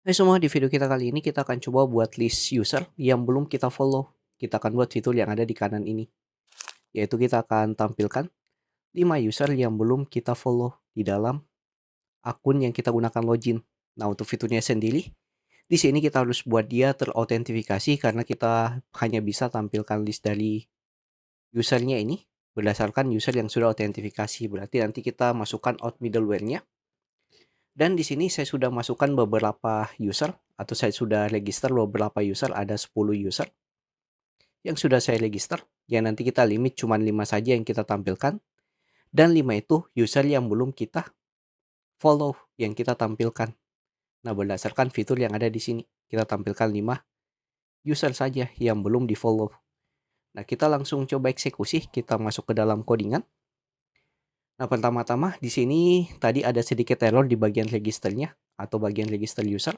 Hai semua, di video kita kali ini kita akan coba buat list user yang belum kita follow. Kita akan buat fitur yang ada di kanan ini, yaitu kita akan tampilkan 5 user yang belum kita follow di dalam akun yang kita gunakan login. Nah, untuk fiturnya sendiri, di sini kita harus buat dia terautentikasi karena kita hanya bisa tampilkan list dari usernya ini berdasarkan user yang sudah autentifikasi. Berarti nanti kita masukkan out middleware-nya. Dan di sini saya sudah masukkan beberapa user atau saya sudah register beberapa user, ada 10 user yang sudah saya register. Yang nanti kita limit cuma 5 saja yang kita tampilkan, dan 5 itu user yang belum kita follow yang kita tampilkan. Nah, berdasarkan fitur yang ada di sini, kita tampilkan 5 user saja yang belum di-follow. Nah, kita langsung coba eksekusi, kita masuk ke dalam codingan. Nah, pertama-tama di sini tadi ada sedikit error di bagian registernya atau bagian register user,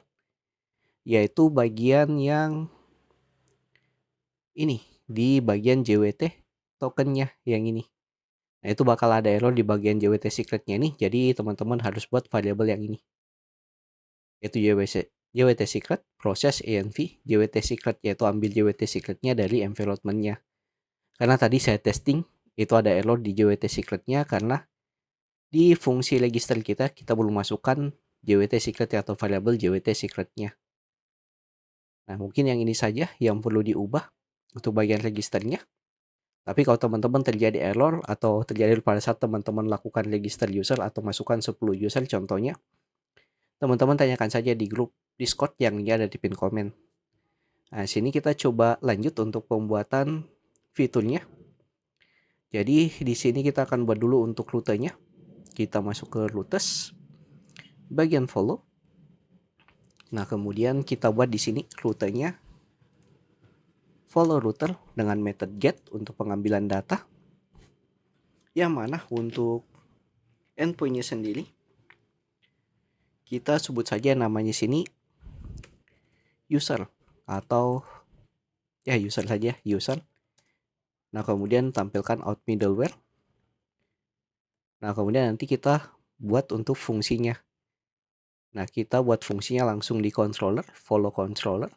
yaitu bagian yang ini di bagian JWT tokennya yang ini. Nah, itu bakal ada error di bagian JWT secretnya nih. Jadi teman-teman harus buat variabel yang ini, yaitu JWT secret proses env JWT secret, yaitu ambil JWT secretnya dari environmentnya. Karena tadi saya testing itu ada error di JWT secretnya karena di fungsi register kita belum masukkan JWT secret atau variabel JWT secretnya. Nah, mungkin yang ini saja yang perlu diubah untuk bagian registernya. Tapi kalau teman-teman terjadi error atau terjadi pada saat teman-teman lakukan register user atau masukkan 10 user contohnya, teman-teman tanyakan saja di grup Discord yang ada di pin komen. Nah, sini kita coba lanjut untuk pembuatan fiturnya. Jadi di sini kita akan buat dulu untuk rutenya. Kita masuk ke routes, bagian follow. Nah, kemudian kita buat di sini rutenya follow router dengan method get untuk pengambilan data. Yang mana untuk endpointnya sendiri kita sebut saja namanya sini user atau ya user saja, user. Nah, kemudian tampilkan out middleware. Nah, kemudian nanti kita buat untuk fungsinya. Nah, kita buat fungsinya langsung di controller, follow controller.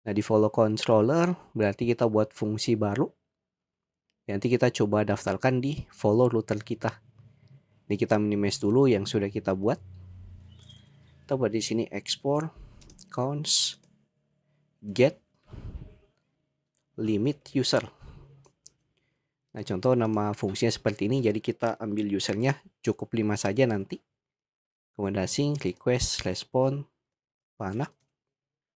Nah, di follow controller berarti kita buat fungsi baru. Nanti kita coba daftarkan di follow router kita. Ini kita minimize dulu yang sudah kita buat. Kita buat di sini export const get limit user. Nah, contoh nama fungsinya seperti ini. Jadi kita ambil usernya cukup 5 saja nanti. Kemudian async, request, respon, panah.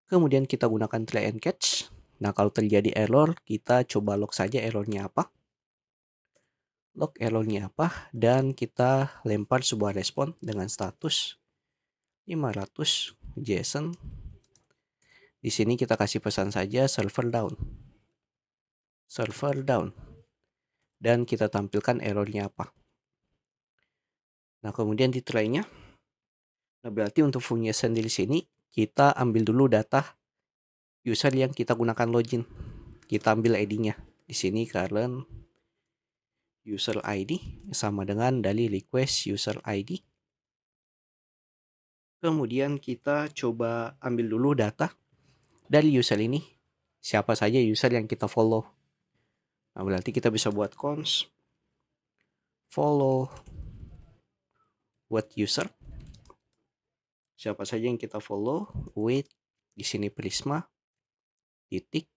Kemudian kita gunakan try and catch. Nah, kalau terjadi error, kita coba log saja errornya apa. Log errornya apa, dan kita lempar sebuah respon dengan status 500 JSON. Di sini kita kasih pesan saja server down. Server down. Dan kita tampilkan errornya apa. Nah, kemudian di try-nya. Nah, berarti untuk fungsi sendiri sini kita ambil dulu data user yang kita gunakan login. Kita ambil ID-nya. Di sini current user ID sama dengan dari request user ID. Kemudian kita coba ambil dulu data dari user ini. Siapa saja user yang kita follow. Nah, berarti kita bisa buat const follow what user. Siapa saja yang kita follow with di sini Prisma titik.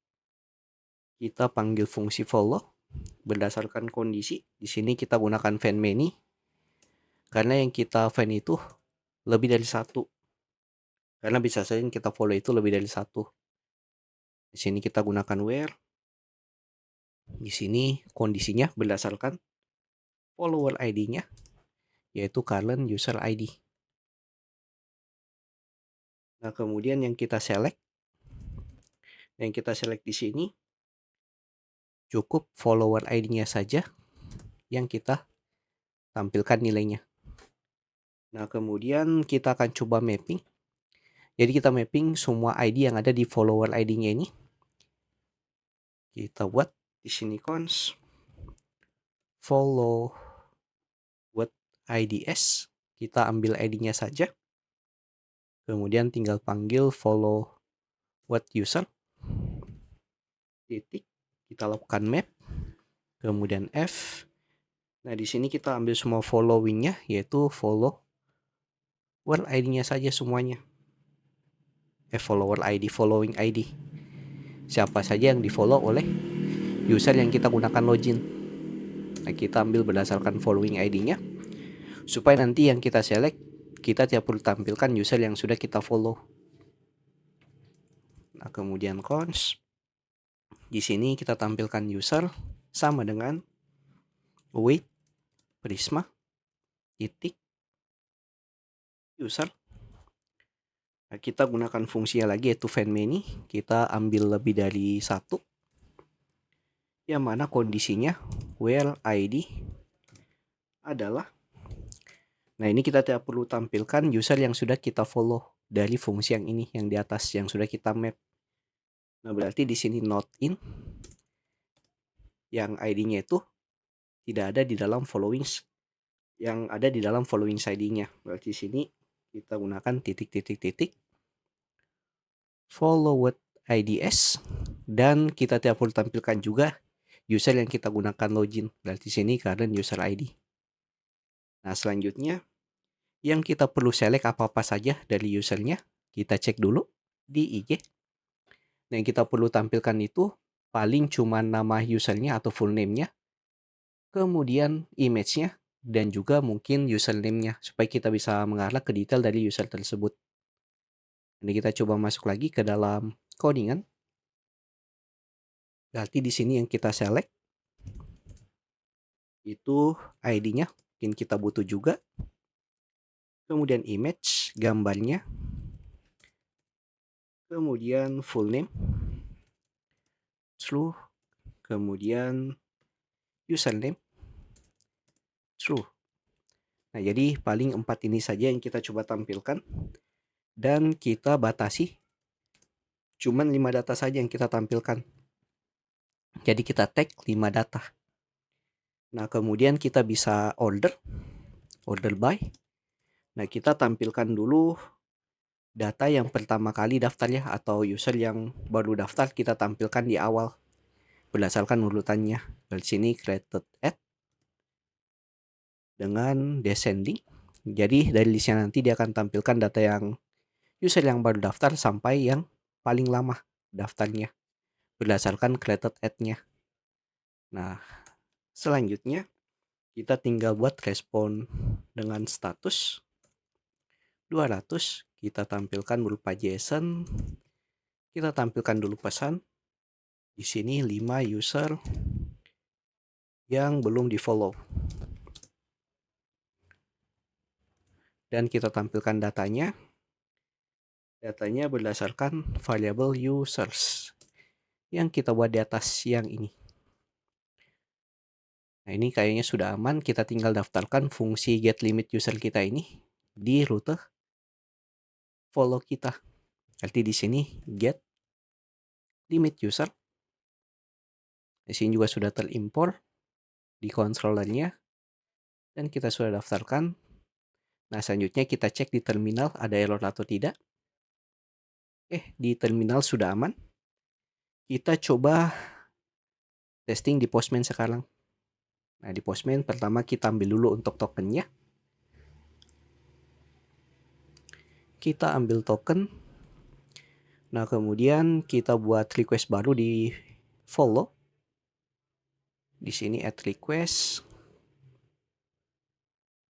Kita panggil fungsi follow berdasarkan kondisi. Di sini kita gunakan fan many karena yang kita fan itu lebih dari satu. Karena bisa saja yang kita follow itu lebih dari satu. Di sini kita gunakan where. Di sini kondisinya berdasarkan follower ID-nya, yaitu current user ID. Nah, kemudian yang kita select di sini cukup follower ID-nya saja yang kita tampilkan nilainya. Nah, kemudian kita akan coba mapping. Jadi kita mapping semua ID yang ada di follower ID-nya ini. Kita buat di sini const follow what IDs. Kita ambil ID-nya saja. kemudian tinggal panggil follow what user, titik, kita lakukan map, kemudian F. Nah, di sini kita ambil semua followingnya, yaitu follow world ID-nya saja semuanya. Follower ID, following ID. Siapa saja yang di-follow oleh user yang kita gunakan login. Nah, kita ambil berdasarkan following ID-nya, supaya nanti yang kita select, kita tidak perlu tampilkan user yang sudah kita follow. Nah, kemudian cons. Di sini kita tampilkan user sama dengan wait prisma titik user. Nah, kita gunakan fungsinya lagi, yaitu find many. Kita ambil lebih dari satu, yang mana kondisinya where ID adalah, nah ini kita tidak perlu tampilkan user yang sudah kita follow dari fungsi yang ini, yang di atas, yang sudah kita map. Nah, berarti di sini not in, yang ID-nya itu tidak ada di dalam followings, yang ada di dalam followings ID-nya. Berarti di sini kita gunakan titik followed IDs, dan kita tidak perlu tampilkan juga user yang kita gunakan login. Berarti di sini current user ID. Nah, selanjutnya yang kita perlu select apa-apa saja dari usernya, kita cek dulu di IG. Nah, yang kita perlu tampilkan itu paling cuma nama usernya atau full name-nya, kemudian image-nya, dan juga mungkin username-nya, supaya kita bisa mengarah ke detail dari user tersebut. Ini kita coba masuk lagi ke dalam codingan. Berarti di sini yang kita select itu ID-nya, mungkin kita butuh juga. Kemudian image, gambarnya. Kemudian full name, true. Kemudian username, true. Nah, jadi paling 4 ini saja yang kita coba tampilkan. Dan kita batasi cuman 5 data saja yang kita tampilkan. Jadi kita tag 5 data. Nah, kemudian kita bisa order by. Nah, kita tampilkan dulu data yang pertama kali daftar ya, atau user yang baru daftar kita tampilkan di awal berdasarkan urutannya. Dari sini created at dengan descending. Jadi dari listnya nanti dia akan tampilkan data yang user yang baru daftar sampai yang paling lama daftarnya berdasarkan created at-nya. Nah, selanjutnya kita tinggal buat respon dengan status 200. Kita tampilkan berupa JSON. Kita tampilkan dulu pesan. Di sini 5 user yang belum di-follow. Dan kita tampilkan datanya. Datanya berdasarkan variable users yang kita buat di atas yang ini. Nah, ini kayaknya sudah aman. Kita tinggal daftarkan fungsi get limit user kita ini di rute follow kita. Berarti di sini get limit user. Di sini juga sudah terimport di controllernya dan kita sudah daftarkan. Nah, selanjutnya kita cek di terminal ada error atau tidak. Di terminal sudah aman. Kita coba testing di Postman sekarang. Nah, di Postman pertama kita ambil dulu untuk tokennya. Kita ambil token. Nah, kemudian kita buat request baru di follow. Di sini add request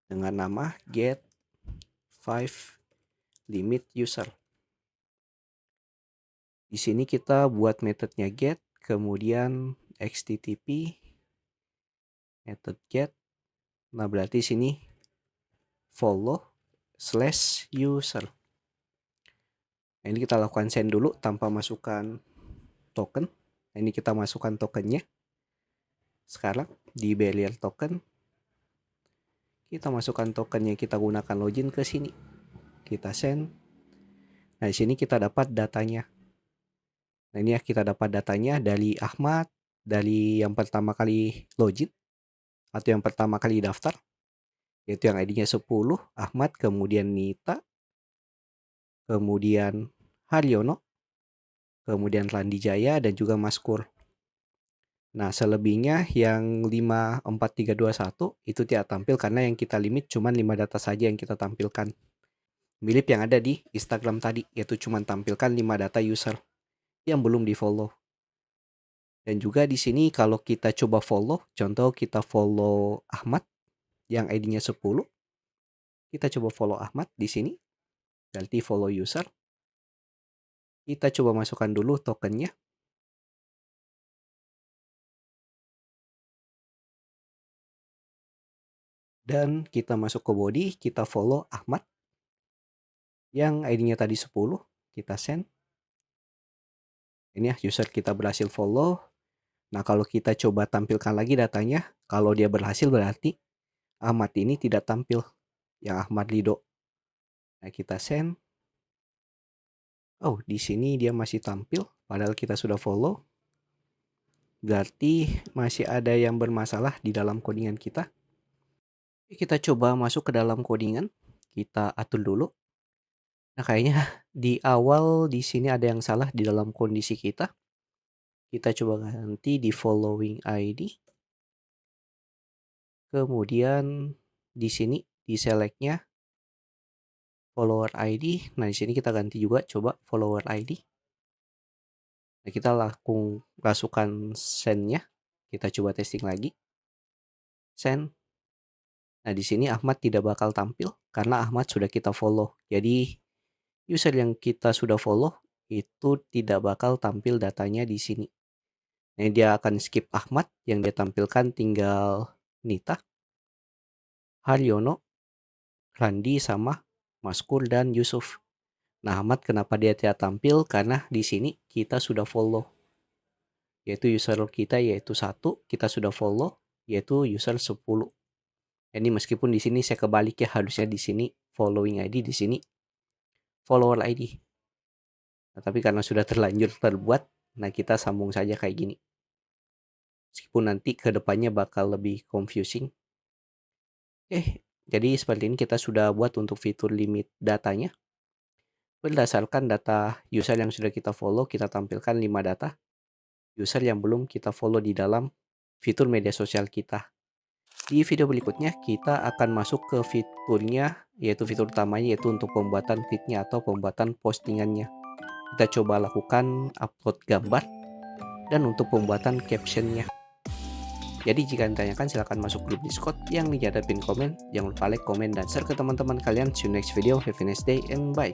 dengan nama get 5 limit user. Di sini kita buat metodenya get, kemudian xttp method get. Nah, berarti sini follow/user. Nah, ini kita lakukan send dulu tanpa masukkan token. Nah, ini kita masukkan tokennya. Sekarang di barrier token kita masukkan tokennya, kita gunakan login ke sini. Kita send. Nah, di sini kita dapat datanya. Nah, ini ya kita dapat datanya dari Ahmad, dari yang pertama kali login atau yang pertama kali daftar, yaitu yang ID-nya 10, Ahmad, kemudian Nita, kemudian Haryono, kemudian Randi Jaya, dan juga Maskur. Nah, selebihnya yang 5, 4, 3, 2, 1 itu tidak tampil karena yang kita limit cuma 5 data saja yang kita tampilkan. Mirip yang ada di Instagram tadi, yaitu cuma tampilkan 5 data user yang belum di-follow. Dan juga di sini kalau kita coba follow, contoh kita follow Ahmad yang ID-nya 10. Kita coba follow Ahmad di sini. Berarti follow user. Kita coba masukkan dulu tokennya. Dan kita masuk ke body, kita follow Ahmad yang ID-nya tadi 10. Kita send. Ini ya, user kita berhasil follow. Nah, kalau kita coba tampilkan lagi datanya, kalau dia berhasil berarti Ahmad ini tidak tampil, yang Ahmad Lido. Nah, kita send. Oh, di sini dia masih tampil, padahal kita sudah follow. Berarti masih ada yang bermasalah di dalam codingan kita. Kita coba masuk ke dalam codingan, kita atur dulu. Nah, kayaknya di awal di sini ada yang salah di dalam kondisi kita. Kita coba ganti di following ID. Kemudian di sini di selectnya follower ID. Nah, di sini kita ganti juga coba follower ID. Nah, kita langsung masukkan send-nya. Kita coba testing lagi. Send. Nah, di sini Ahmad tidak bakal tampil karena Ahmad sudah kita follow. Jadi user yang kita sudah follow itu tidak bakal tampil datanya di sini. Nah, dia akan skip Ahmad, yang dia tampilkan tinggal Nita, Haryono, Randi, sama Maskur dan Yusuf. Nah, Ahmad kenapa dia tidak tampil? Karena di sini kita sudah follow. Yaitu user kita yaitu 1, kita sudah follow yaitu user 10. Ini meskipun di sini saya kebalik ya, harusnya di sini following ID, di sini follower ID. Nah, tapi karena sudah terlanjur terbuat, nah kita sambung saja kayak gini. Meskipun nanti ke depannya bakal lebih confusing. Jadi seperti ini kita sudah buat untuk fitur limit datanya. Berdasarkan data user yang sudah kita follow, kita tampilkan 5 data user yang belum kita follow di dalam fitur media sosial kita. Di video berikutnya kita akan masuk ke fiturnya, yaitu fitur utamanya, yaitu untuk pembuatan feed-nya atau pembuatan postingannya. Kita coba lakukan upload gambar dan untuk pembuatan captionnya. Jadi jika ditanyakan silahkan masuk grup Discord yang linknya ada pin komen. Jangan lupa like, komen, dan share ke teman-teman kalian. See you next video. Have a nice day and bye.